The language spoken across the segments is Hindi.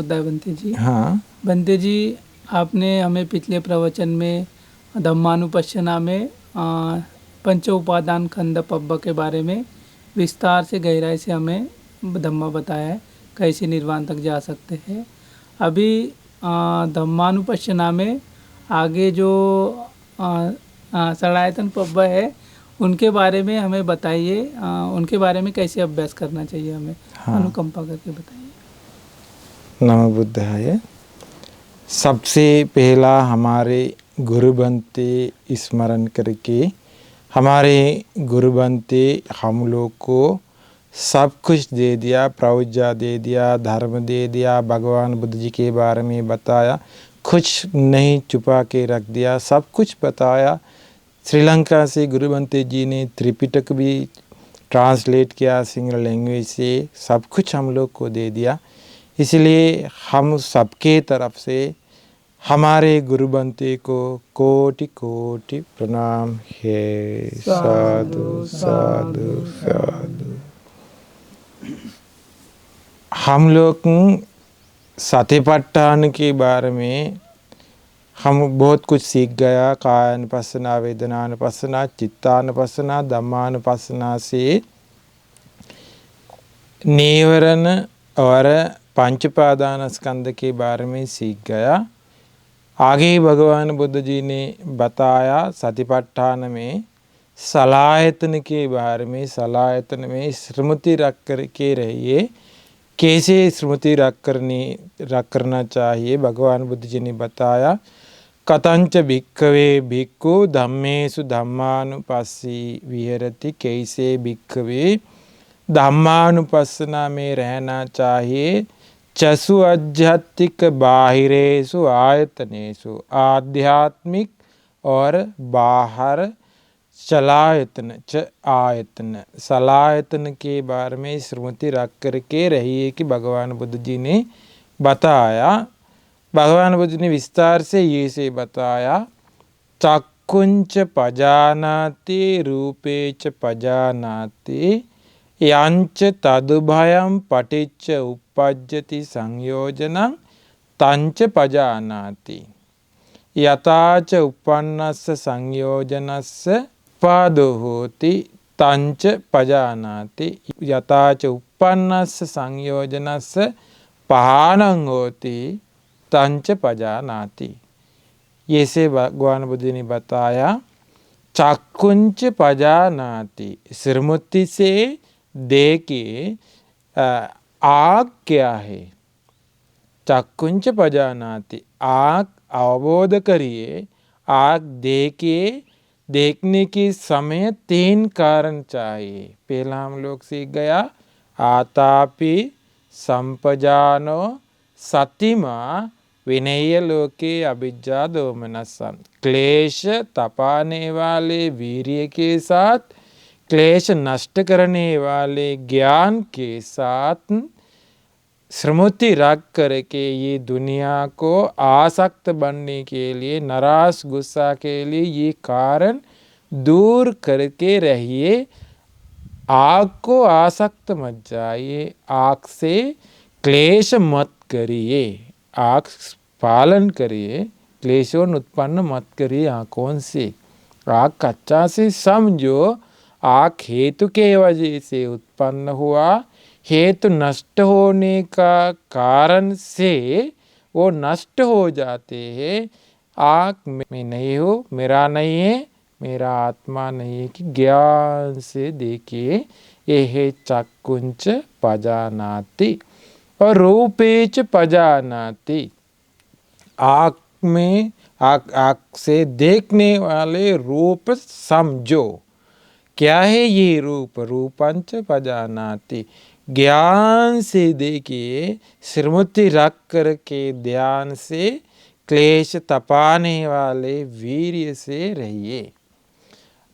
नमोबुद्धाय बंते जी। हाँ बंते जी, आपने हमें पिछले प्रवचन में धम्मानुपश्यना में पंच उपादान खंड पब्ब के बारे में विस्तार से गहराई से हमें धम्मा बताया है, कैसे निर्वाण तक जा सकते हैं। अभी धम्मानुपश्यना में आगे जो सड़ायतन पब्ब है उनके बारे में हमें बताइए, उनके बारे में कैसे अभ्यास करना चाहिए हमें। हाँ। अनुकंपा करके बताइए। नमो बुद्धाय। सबसे पहला हमारे गुरु बनते स्मरण करके, हमारे गुरु बनते हम लोग को सब कुछ दे दिया, प्रवज्जा दे दिया, धर्म दे दिया, भगवान बुद्ध जी के बारे में बताया, कुछ नहीं छुपा के रख दिया, सब कुछ बताया। श्रीलंका से गुरु बनते जी ने त्रिपिटक भी ट्रांसलेट किया सिंगल लैंग्वेज से, सब कुछ हम लोग को दे दिया। इसलिए हम सबके तरफ से हमारे गुरु बनते को कोटि कोटि प्रणाम है। साधु साधु साधु। हम लोग सतिपट्ठान के बारे में हम बहुत कुछ सीख गया। कायानुपස්සना, वेदनानुपස්සना, चित्तानुपස්සना, धम्मानुपස්සना से निवरण और पंच उपादान स्कंद के बारे में सीख गया। आगे भगवान बुद्ध जी ने बताया सतिपट्ठान में सलायतन के बारे में। सलायतन में स्मृति रख कर के रहिए, कैसे स्मृति रख करना चाहिए भगवान बुद्ध जी ने बताया। कथंच भिक्खवे भिक्खु धम्मेषु धम्मानुपस्सी विहरति, कैसे भिक्खवे धम्मानुपස්සना में रहना चाहिए। चसु आध्यात्मिक बाहिरेषु आयतनेषु, आध्यात्मिक और बाहर चलायतन च आयतन, सलायतन के बारे में स्मृति रख करके रहिए कि भगवान बुद्ध जी ने बताया। भगवान बुद्ध ने विस्तार से ये से बताया। चक्कुंच पजानाति रूपे च पजानाति, यांच तदुभयं पटिच्च उपपज्यति संयोजनं तंच पजानाति, यथाच उपन्नस्य संयोजनस्य उपादो होति तंच पजानाति, यथाच उपन्नस्य संयोजनस्य पहानं होति तंच पजानाति। ये से भगवान बुद्ध ने बताया। चक्कुंच पजानाति, स्मृति से देखे आग क्या है। चक्कुंच पजानाति, आग अवबोध करिए। आग देखिए, देखने के समय 3 कारण चाहिए। पहला हम लोग सीख गया आतापि संपजानो सतिमा विनय लोके अभिज्ञा दोमनसं, क्लेश तपाने वाले वीर्य के साथ, क्लेश नष्ट करने वाले ज्ञान के साथ स्मृति रख करके ये दुनिया को आसक्त बनने के लिए, नाराज गुस्सा के लिए ये कारण दूर करके रहिए। आग को आसक्त मत जाइए, आग से क्लेश मत करिए, आग पालन करिए, क्लेशों उत्पन्न मत करिए। आँखों से आग कच्चा से समझो। आग हेतु के वजह से उत्पन्न हुआ, हेतु नष्ट होने का कारण से वो नष्ट हो जाते हैं। आग में नहीं हो, मेरा नहीं है, मेरा आत्मा नहीं है कि ज्ञान से देखिए। ये है चक्कुंच पजानाति। और रूपेच पजानाति, आँख में आँख से देखने वाले रूप समझो। क्या है ये रूप? रूपंच पजानाति, ज्ञान से देखिए, स्मृति रख करके ध्यान से क्लेश तपाने वाले वीर्य से रहिए।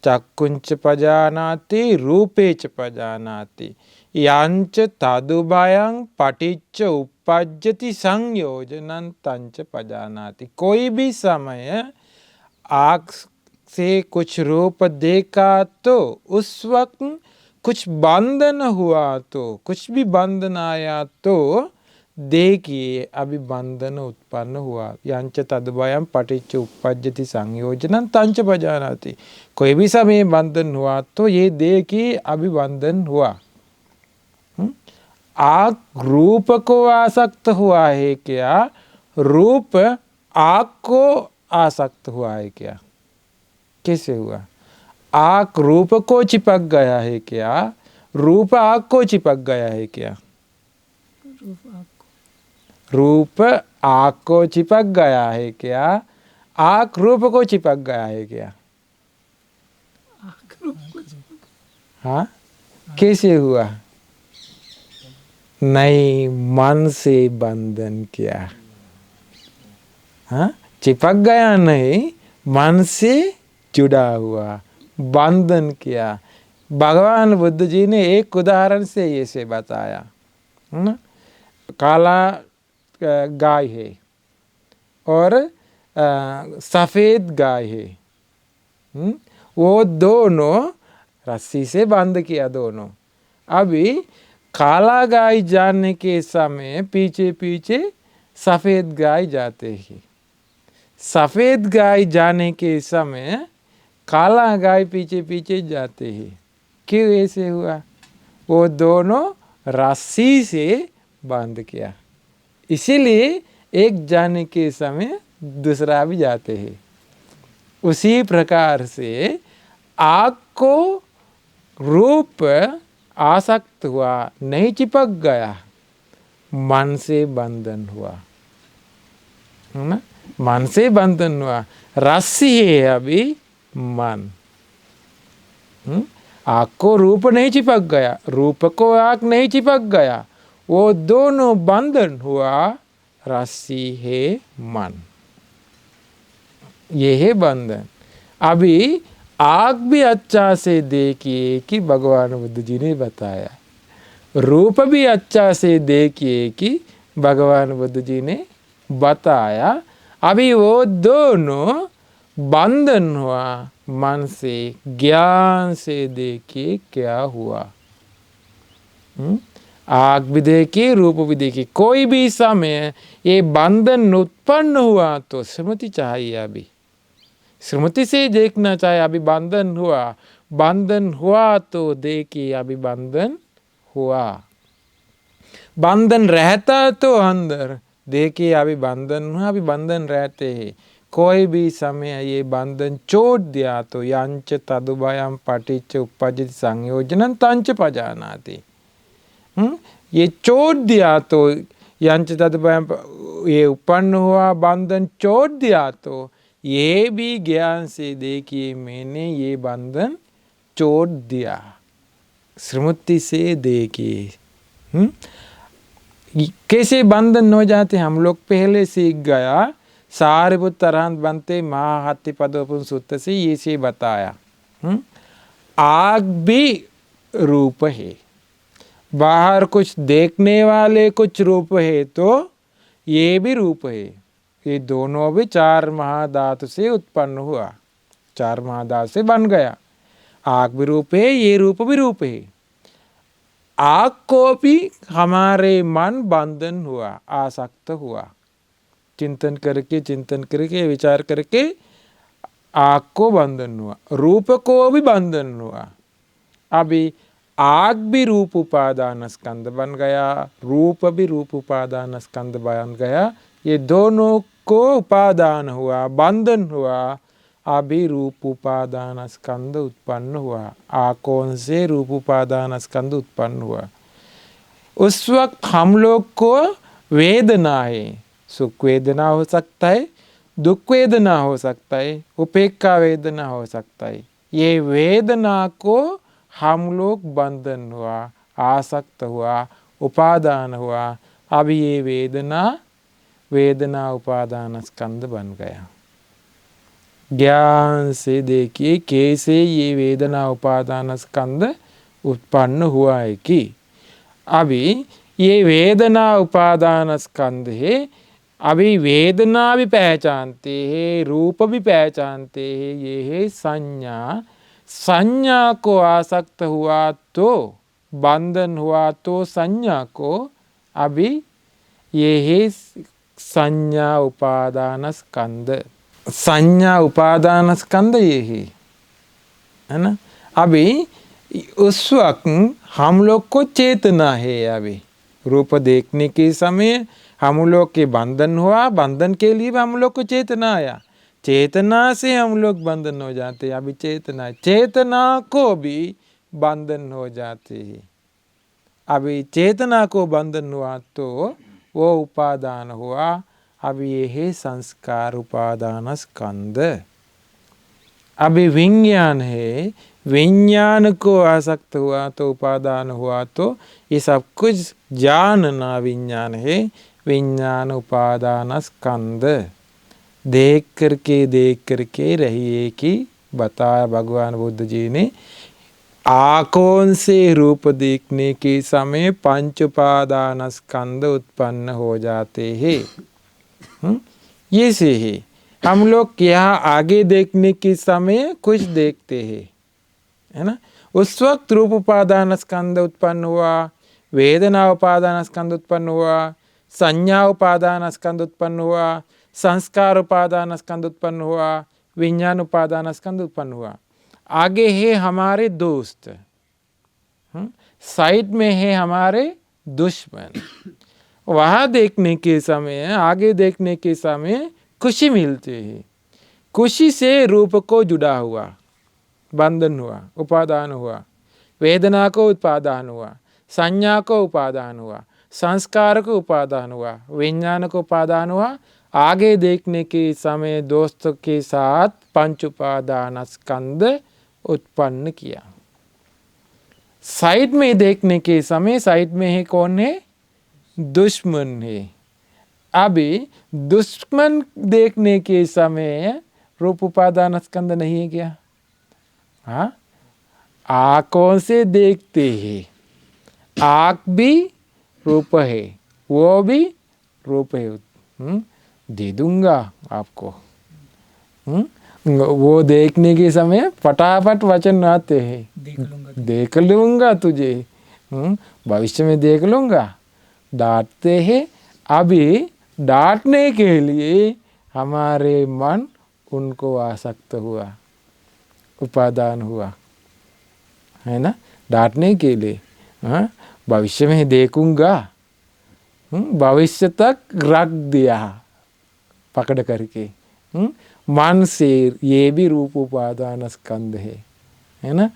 चक्कुंच पजानाति रूपेच पजानाति, यांच तदुभयं पटिच्च उपपज्यति संयोजनं तंच पजानाति। कोई भी समय आँख से कुछ रूप देखा तो उस वक्त कुछ बंधन हुआ तो, कुछ भी बंधन आया तो देखिए अभी बंधन उत्पन्न हुआ। यांच तद्भयम पटिच्च उपपज्यति संयोजनं तंच पजानाति। कोई भी समय बंधन हुआ तो ये देखिए अभी बंधन हुआ। आग रूप को आसक्त हुआ है क्या? रूप आग को आसक्त हुआ है क्या? कैसे हुआ? आग रूप को चिपक गया है क्या? रूप आग को चिपक गया है क्या? रूप आग को चिपक गया है क्या? आग रूप को चिपक गया है क्या? हाँ, कैसे हुआ? नहीं, मन से बंधन किया। हाँ, चिपक गया नहीं, मन से जुड़ा हुआ, बंधन किया। भगवान बुद्ध जी ने एक उदाहरण से ये से बताया, है ना? काला गाय है और सफ़ेद गाय है। वो दोनों रस्सी से बंद किया दोनों। अभी काला गाय जाने के समय पीछे पीछे सफ़ेद गाय जाते हैं। सफ़ेद गाय जाने के समय काला गाय पीछे पीछे जाते हैं। क्यों ऐसे हुआ? वो दोनों रस्सी से बांध किया, इसीलिए एक जाने के समय दूसरा भी जाते हैं। उसी प्रकार से आग को रूप आसक्त हुआ, नहीं चिपक गया, मन से बंधन हुआ, है ना? मन से बंधन हुआ। रस्सी है अभी मन। आग को रूप नहीं चिपक गया, रूप को आग नहीं चिपक गया, वो दोनों बंधन हुआ। रस्सी है मन, ये है बंधन। अभी आग भी अच्छा से देखिए कि भगवान बुद्ध जी ने बताया, रूप भी अच्छा से देखिए कि भगवान बुद्ध जी ने बताया। अभी वो दोनों बंधन हुआ मन से, ज्ञान से देखिए क्या हुआ। आग भी देखिए, रूप भी देखिए। कोई भी समय ये बंधन उत्पन्न हुआ तो स्मृति चाहिए। अभी स्मृति से देखना चाहिए, अभी बंधन हुआ, बंधन हुआ तो देखिए अभी बंधन हुआ। बंधन रहता तो अंदर देखिए अभी बंधन हुआ, अभी बंधन रहते हैं। कोई भी समय ये बंधन छोड़ दिया तो यांच तदुभयम पटिच्च उपपज्यति संयोजनं तंच पजानाति। ये छोड़ दिया तो यांच तदुभयम, ये उत्पन्न हुआ बंधन छोड़ दिया तो ये भी ज्ञान से देखिए मैंने ये बंधन छोड़ दिया। स्मृति से देखिए कैसे बंधन हो जाते। हम लोग पहले सीख गया, सारिपुत्र अरहंत बनते महाहात्य पदोपम सूत्र से ये से बताया। आग भी रूप है, बाहर कुछ देखने वाले कुछ रूप है तो ये भी रूप है। ये दोनों भी चार महाधातु से उत्पन्न हुआ, चार महाधातु से बन गया। आग भी रूप है, ये रूप भी रूप है। आग को भी हमारे मन बंधन हुआ, आसक्त हुआ। चिंतन करके विचार करके आग को बंधन हुआ, रूप को भी बंधन हुआ। अभी आग भी रूप उपादान स्कंद बन गया, रूप भी रूप उपादान स्कंद बन गया। ये दोनों को उपादान हुआ, बंधन हुआ। अभी रूप उपादान स्कंद उत्पन्न हुआ, आकों से रूप उपादान स्कंद उत्पन्न हुआ। उस वक्त हम लोग को वेदना है, सुख वेदना हो सकता है, दुख वेदना हो सकता है, उपेक्षा वेदना हो सकता है। ये वेदना को हम लोग बंधन हुआ, आसक्त हुआ, उपादान हुआ। अब ये वेदना उपादान स्कंद बन गया। ज्ञान से देखिए कैसे ये वेदना उपादान स्कंद उत्पन्न हुआ है कि अभी ये वेदना उपादान स्कंद है। अभी वेदना भी पहचानते हैं, रूप भी पहचानते हैं, ये है संज्ञा। संज्ञा को आसक्त हुआ तो बंधन हुआ तो संज्ञा को अभी ये है संज्ञा उपादान स्कंद। संज्ञा उपादान स्कंद ये है ना। अभी उस वक्त हम लोग को चेतना है। अभी रूप देखने के समय हम लोग के बंधन हुआ, बंधन के लिए भी हम लोग को चेतना आया, चेतना से हम लोग बंधन हो जाते हैं। अभी चेतना, चेतना को भी बंधन हो जाते हैं। अभी चेतना को बंधन हुआ तो वो उपादान हुआ। अब ये है संस्कार उपादान स्कंद। अभी विज्ञान है, विज्ञान को आसक्त हुआ तो उपादान हुआ, तो ये सब कुछ जानना विज्ञान है। विज्ञान उपादान स्कंद। देख करके रहिए कि बताया भगवान बुद्ध जी ने, आँखों से रूप देखने के समय पंच उपादान स्कंद उत्पन्न हो जाते हैं। ये से है। हम लोग यहाँ आगे देखने के समय कुछ देखते हैं, है ना। उस वक्त रूप उपादान स्कंद उत्पन्न हुआ, वेदना उपादान स्कंद उत्पन्न हुआ, संज्ञा उपादान स्कंद उत्पन्न हुआ, संस्कार उपादान स्कंद उत्पन्न हुआ, विज्ञान उपादान स्कंद उत्पन्न हुआ। आगे है हमारे दोस्त, साइड में है हमारे दुश्मन। वहाँ देखने के समय, आगे देखने के समय खुशी मिलती है। खुशी से रूप को जुड़ा हुआ, बंधन हुआ, उपादान हुआ, वेदना को उपादान हुआ, संज्ञा को उपादान हुआ, संस्कार को उपादान हुआ, विज्ञान को उपादान हुआ। आगे देखने के समय दोस्तों के साथ पंच उपादान स्कंद उत्पन्न किया। साइड में देखने के समय, साइड में है कौन है? दुश्मन है। अभी दुश्मन देखने के समय रूप उपादान स्कंद नहीं है क्या? हाँ, आँखों से देखते हैं, आँख भी रूप है, वो भी रूप है। दे दूंगा आपको। वो देखने के समय फटाफट वचन आते हैं, देख लूंगा तुझे, भविष्य में देख लूंगा, डांटते हैं। अभी डांटने के लिए हमारे मन उनको आसक्त हुआ, उपादान हुआ, है ना, डांटने के लिए। भविष्य में देखूंगा, भविष्य तक रख दिया पकड़ करके। मन से ये भी रूप उपादान स्कंद है ना।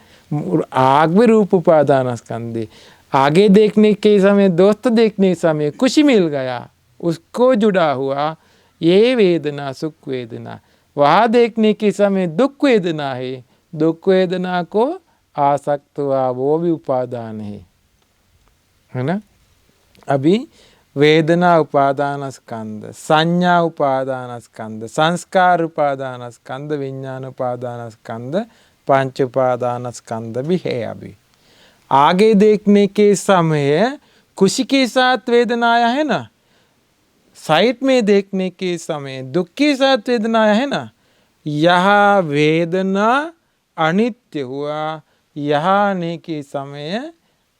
आग भी रूप उपादान स्कंद है। आगे देखने के समय, दोस्त देखने के समय खुशी मिल गया, उसको जुड़ा हुआ ये वेदना सुख वेदना। वहाँ देखने के समय दुख वेदना है, दुख वेदना को आसक्त हुआ, वो भी उपादान है ना। अभी वेदना उपादान स्कंद, संज्ञा उपादान स्कंद, संस्कार उपादान स्कंद, विज्ञान उपादान स्कंद, पंच उपादान स्कंद भी है। अभी आगे देखने के समय खुशी के साथ वेदना आया है ना, साइड में देखने के समय दुख के साथ वेदना आया है ना। यह वेदना अनित्य हुआ, यहाँ आने के समय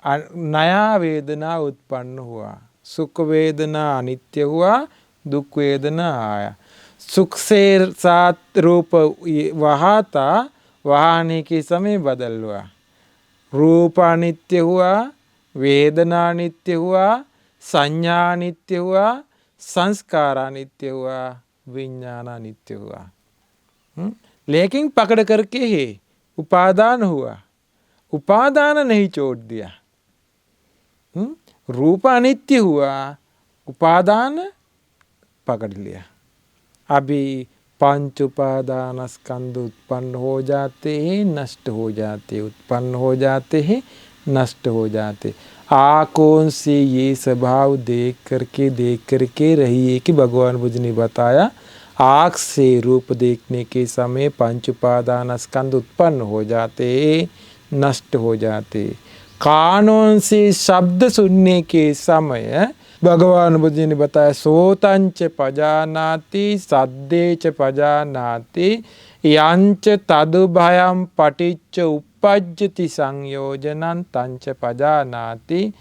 नया वेदना उत्पन्न हुआ। सुख वेदना अनित्य हुआ, दुख वेदना आया। सुख से साथ रूप वहाँ था, वहाँ आने के समय बदल हुआ। रूप अनित्य हुआ, वेदना अनित्य हुआ, संज्ञा अनित्य हुआ, संस्कार अनित्य हुआ, विज्ञान अनित्य हुआ। लेकिन पकड़ करके है उपादान हुआ, उपादान नहीं छोड़ दिया। रूप अनित्य हुआ, उपादान पकड़ लिया। अभी पंच उपादान स्कंद उत्पन्न हो जाते हैं, नष्ट हो जाते, उत्पन्न हो जाते हैं, नष्ट हो जाते। आँखों से ये स्वभाव देख करके रहिए कि भगवान बुद्ध ने बताया, आँख से रूप देखने के समय पंच उपादान स्कंद उत्पन्न हो जाते, नष्ट हो जाते। कानों से शब्द सुनने के समय भगवान बुद्ध ने बताया, सोतंच पजानाति सद्दे च पजानाति यंच तदुभयं पटिच्च उपज्जति संयोजनं तंच पजानाति।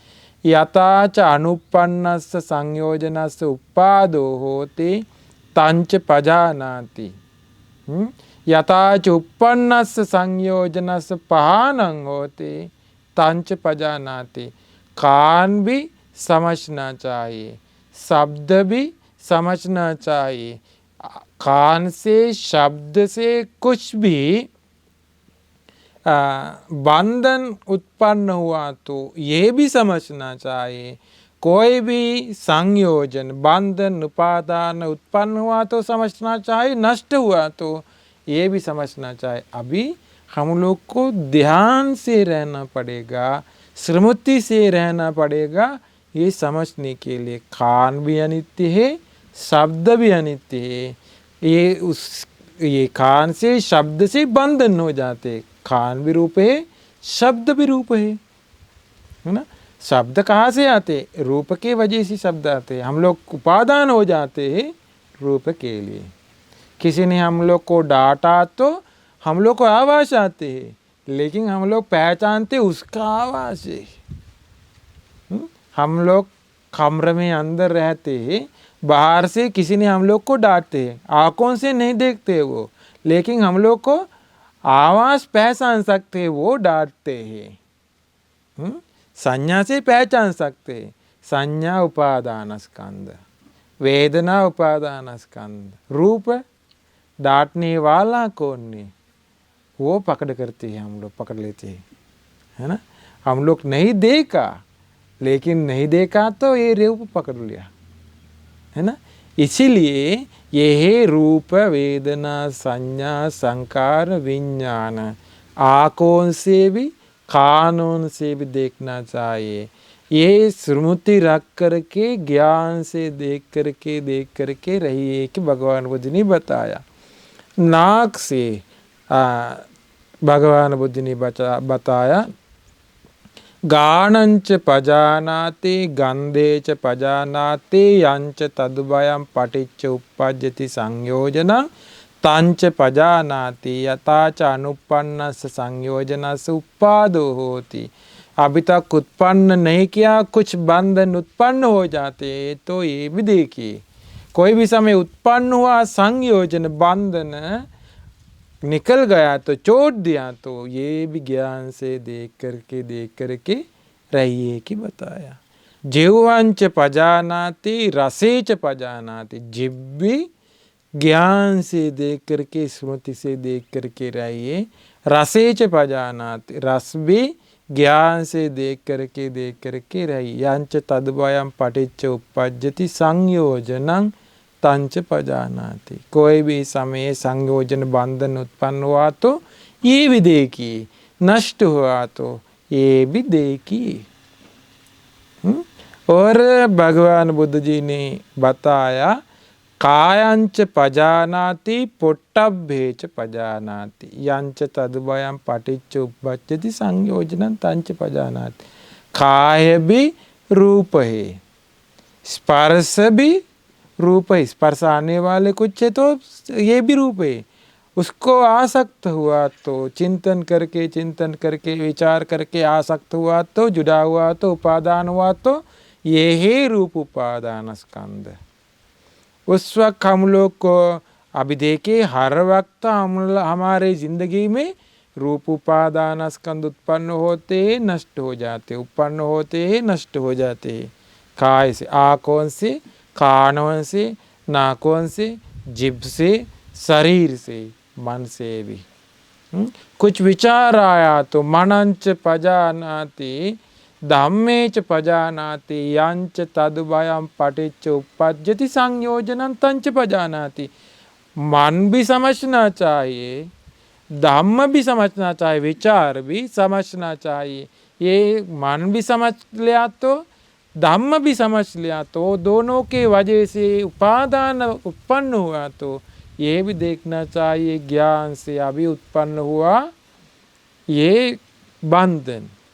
යතාච අනුප්පන්නස්ස සංයෝජනස්ස උපාදෝ හෝති තංච පජානාති. යතාච උප්පන්නස්ස සංයෝජනස්ස පහනං හෝති तंच पजानाति. कान भी समझना चाहिए, शब्द भी समझना चाहिए. कान से शब्द से कुछ भी बंधन उत्पन्न हुआ तो ये भी समझना चाहिए. कोई भी संयोजन बंधन उपादान उत्पन्न हुआ तो समझना चाहिए, नष्ट हुआ तो ये भी समझना चाहिए. अभी हम लोग को ध्यान से रहना पड़ेगा, स्मृति से रहना पड़ेगा ये समझने के लिए. कान भी अनित्य है, शब्द भी अनित्य है. ये कान से शब्द से बंधन हो जाते. कान भी रूप है, शब्द भी रूप है ना. शब्द कहाँ से आते? रूप के वजह से शब्द आते. हम लोग उपादान हो जाते हैं रूप के लिए. किसी ने हम लोग को डांटा तो हम लोग को आवाज़ आते हैं, लेकिन हम लोग पहचानते उसका आवाज़ है. हम लोग कमरे में अंदर रहते हैं, बाहर से किसी ने हम लोग को डांटते हैं, आँखों से नहीं देखते वो, लेकिन हम लोग को आवाज़ पहचान सकते, वो डांटते हैं. संज्ञा से पहचान सकते. संज्ञा उपादान स्कंद, वेदना उपादान स्कंद, रूप डांटने वाला कौन ने वो पकड़ करते हैं, हम लोग पकड़ लेते हैं, है ना. हम लोग नहीं देखा, लेकिन नहीं देखा तो ये रूप पकड़ लिया, है ना. इसीलिए ये है रूप वेदना संज्ञा संकार विज्ञान. आँखों से भी कानों से भी देखना चाहिए. ये स्मृति रख करके ज्ञान से देख करके रहिए कि भगवान बुद्ध ने बताया. नाक से भगवान बुद्ध ने बताया गानंच पजानाति गंधेच पजानाति यंच तदुभयं पटिच्च उपपद्यति संयोजनं तंच पजानाति यथाच अनुपन्नस्य संयोजनस्य उपादो होति. अभी तक उत्पन्न नहीं किया, कुछ बंधन उत्पन्न हो जाते तो ये भी देखिए. कोई भी समय उत्पन्न हुआ संयोजन बंधन निकल गया तो छोड़ दिया तो ये भी ज्ञान से देख करके रहिए कि बताया. जिह्वंच पजानाति रसेच पजानाति. जिह्वी ज्ञान से देख करके स्मृति से देख करके रहिए. रसेच पजानाति, रस भी ज्ञान से देख करके रहिए. यंच तद्वयं पटिच्च उपपद्यति संयोजनं तंच पजानाति. कोई भी समय संयोजन बंधन उत्पन्न हुआ तो ये भी देखिए, नष्ट हुआ तो ये भी देखिए. और भगवान बुद्ध जी ने बताया कायंच पजानाति पोट्टभ्येच पजानाति यंच तद्वयं पटिच्च उपपद्यति संयोजनं तंच पजानाति. काय भी रूप है, स्पर्श भी रूप है. स्पर्श आने वाले कुछ है तो ये भी रूप है. उसको आसक्त हुआ तो चिंतन करके विचार करके आसक्त हुआ तो जुड़ा हुआ तो उपादान हुआ तो ये है रूप उपादान स्कंद. उस वक्त हम लोग को अभी देखिए हर वक्त हमारे जिंदगी में रूप उपादान स्कंद उत्पन्न होते हैं, नष्ट हो जाते, उत्पन्न होते हैं, नष्ट हो जाते हैं. काय से, आँखों से, कानों से, नाकों से, जिभ से, शरीर से, मन से भी. कुछ विचार आया तो मनंच पजानाति धम्मेच पजानाति यंच तदुभयं पटिच्च उपपद्यति संयोजनं तंच पजानाति. मन भी समझना चाहिए, धम्म भी समझना चाहिए, विचार भी समझना चाहिए. ये मन भी समझ लिया तो धम्म भी समझ लिया तो दोनों के वजह से उपादान उत्पन्न हुआ तो ये भी देखना चाहिए. ज्ञान से अभी उत्पन्न हुआ ये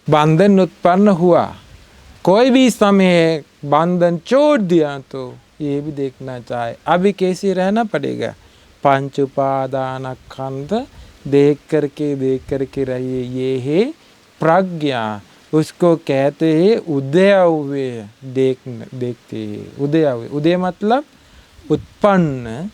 बंधन उत्पन्न हुआ, कोई भी समय बंधन छोड़ दिया तो ये भी देखना चाहिए. अभी कैसे रहना पड़ेगा? पंच उपादान खंड देख करके रहिए. ये है प्रज्ञा. उसको कहते हैं उदय हुए, देखते हैं उदय हुए। उदय मतलब उत्पन्न,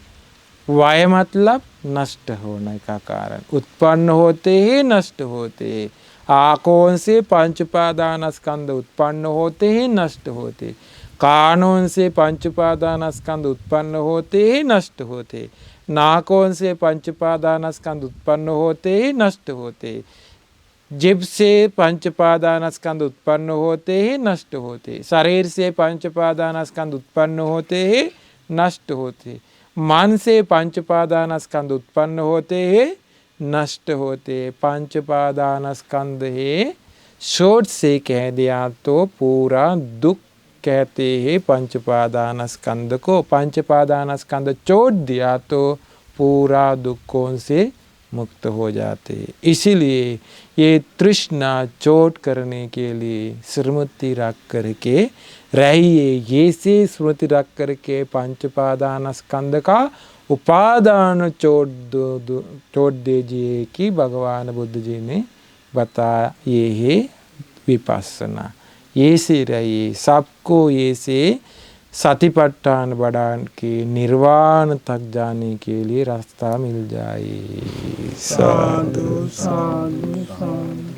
वाय मतलब नष्ट होने का कारण। उत्पन्न होते ही नष्ट होते हैं। आकों से पंच उपादानस्कंध उत्पन्न होते ही नष्ट होते। कानों से पंच उपादानस्कंध उत्पन्न होते ही नष्ट होते। नाकों से पंच उपादानस्कंध उत्पन्न होते ही नष्ट होते। जिभ से पंच उपादानस्कंध उत्पन्न होते ही नष्ट होते। शरीर से पंच उपादानस्कंध उत्पन्न होते ही नष्ट होते। मन से पंच उपादानस्कंध उत्पन्न होते ही नष्ट होते। पंच उपादानस्कंध है शोध से कह दिया तो पूरा दुख कहते हैं पंच उपादानस्कंध को। पंच उपादानस्कंध छोड़ दिया तो पूरा दुखों से मुक्त हो जाते। इसीलिए ये तृष्णा चोट करने के लिए स्मृति रख करके रहिए। ये से स्मृति रख करके पंच उपादानस्कंध का उपादान छोड़ दीजिए कि भगवान बुद्ध जी ने बताया। ये है विपස්සना। ये से रहिए, सबको ये से सतिपट्टान बढ़ा के निर्वाण तक जाने के लिए रास्ता मिल जाए। साधु साधु साधु।